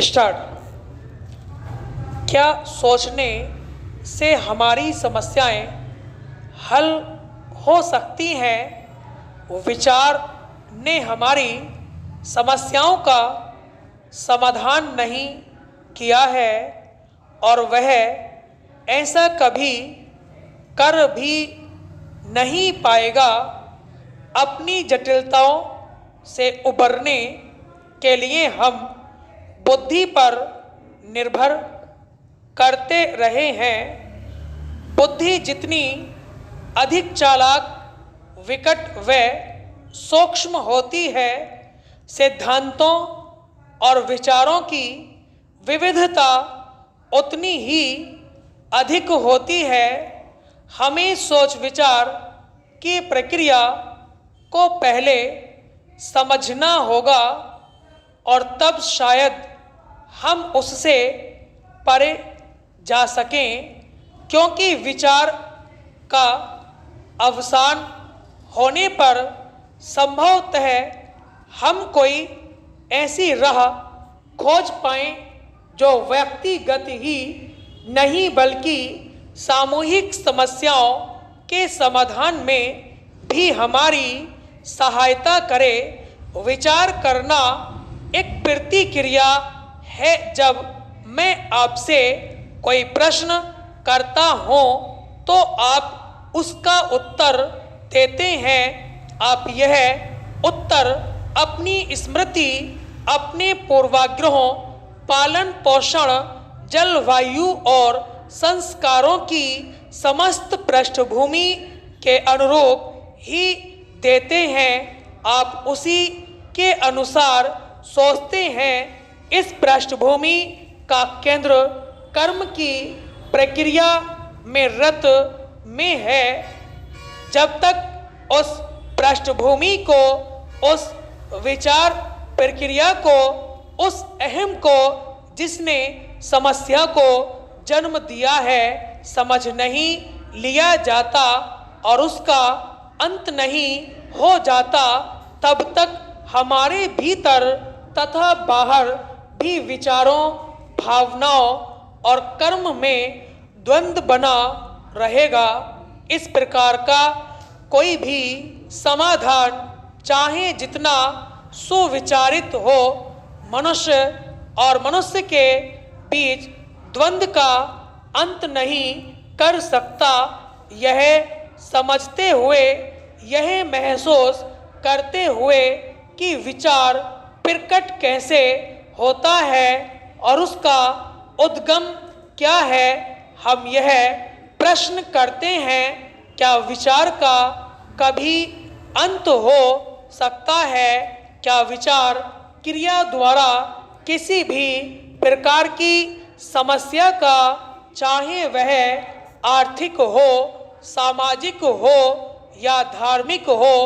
Start. क्या सोचने से हमारी समस्याएं हल हो सकती हैं? विचार ने हमारी समस्याओं का समाधान नहीं किया है और वह ऐसा कभी कर भी नहीं पाएगा। अपनी जटिलताओं से उबरने के लिए हम बुद्धि पर निर्भर करते रहे हैं। बुद्धि जितनी अधिक चालाक, विकट व सूक्ष्म होती है, सिद्धांतों और विचारों की विविधता उतनी ही अधिक होती है। हमें सोच विचार की प्रक्रिया को पहले समझना होगा और तब शायद हम उससे परे जा सकें, क्योंकि विचार का अवसान होने पर संभवतः हम कोई ऐसी राह खोज पाएं जो व्यक्तिगत ही नहीं बल्कि सामूहिक समस्याओं के समाधान में भी हमारी सहायता करे। विचार करना एक प्रतिक्रिया है। जब मैं आपसे कोई प्रश्न करता हूँ तो आप उसका उत्तर देते हैं। आप यह उत्तर अपनी स्मृति, अपने पूर्वाग्रहों, पालन पोषण, जलवायु और संस्कारों की समस्त पृष्ठभूमि के अनुरूप ही देते हैं। आप उसी के अनुसार सोचते हैं। इस पृष्ठभूमि का केंद्र कर्म की प्रक्रिया में रत में है। जब तक उस पृष्ठभूमि को, उस विचार प्रक्रिया को, उस अहम को जिसने समस्या को जन्म दिया है समझ नहीं लिया जाता और उसका अंत नहीं हो जाता, तब तक हमारे भीतर तथा बाहर भी विचारों, भावनाओं और कर्म में द्वंद्व बना रहेगा। इस प्रकार का कोई भी समाधान चाहे जितना सुविचारित हो, मनुष्य और मनुष्य के बीच द्वंद्व का अंत नहीं कर सकता। यह समझते हुए, यह महसूस करते हुए कि विचार प्रकट कैसे होता है और उसका उद्गम क्या है, हम यह प्रश्न करते हैं, क्या विचार का कभी अंत हो सकता है? क्या विचार क्रिया द्वारा किसी भी प्रकार की समस्या का, चाहे वह आर्थिक हो, सामाजिक हो या धार्मिक हो,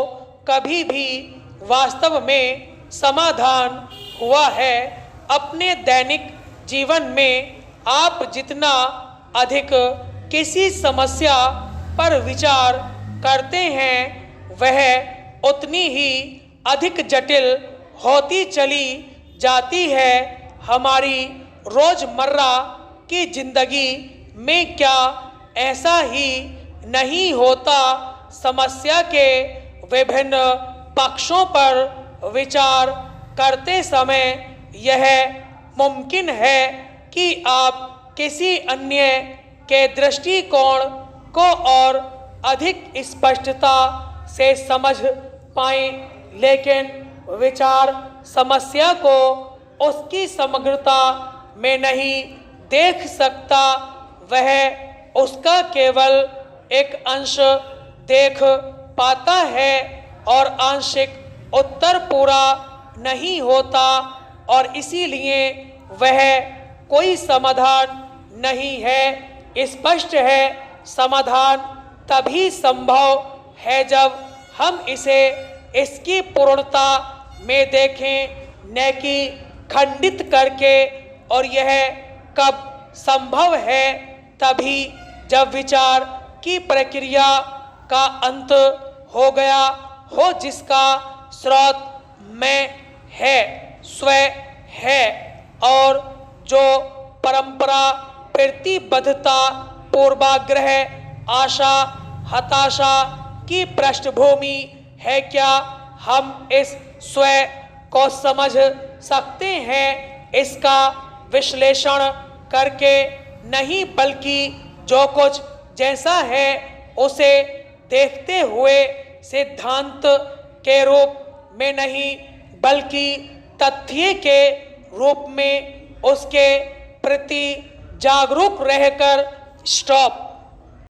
कभी भी वास्तव में समाधान हुआ है? अपने दैनिक जीवन में आप जितना अधिक किसी समस्या पर विचार करते हैं, वह उतनी ही अधिक जटिल होती चली जाती है। हमारी रोजमर्रा की जिंदगी में क्या ऐसा ही नहीं होता? समस्या के विभिन्न पक्षों पर विचार करते समय यह मुमकिन है कि आप किसी अन्य के दृष्टिकोण को और अधिक स्पष्टता से समझ पाएं, लेकिन विचार समस्या को उसकी समग्रता में नहीं देख सकता। वह उसका केवल एक अंश देख पाता है और आंशिक उत्तर पूरा नहीं होता और इसीलिए वह कोई समाधान नहीं है। स्पष्ट है, समाधान तभी संभव है जब हम इसे इसकी पूर्णता में देखें, न कि खंडित करके। और यह कब संभव है? तभी जब विचार की प्रक्रिया का अंत हो गया हो, जिसका स्रोत मैं है, स्वयं है। और जो परंपरा, प्रतिबद्धता, पूर्वाग्रह, आशा, हताशा की पृष्ठभूमि है, क्या हम इस स्वयं को समझ सकते हैं? इसका विश्लेषण करके नहीं, बल्कि जो कुछ जैसा है उसे देखते हुए, सिद्धांत के रूप में नहीं बल्कि तथ्य के रूप में उसके प्रति जागरूक रहकर। स्टॉप।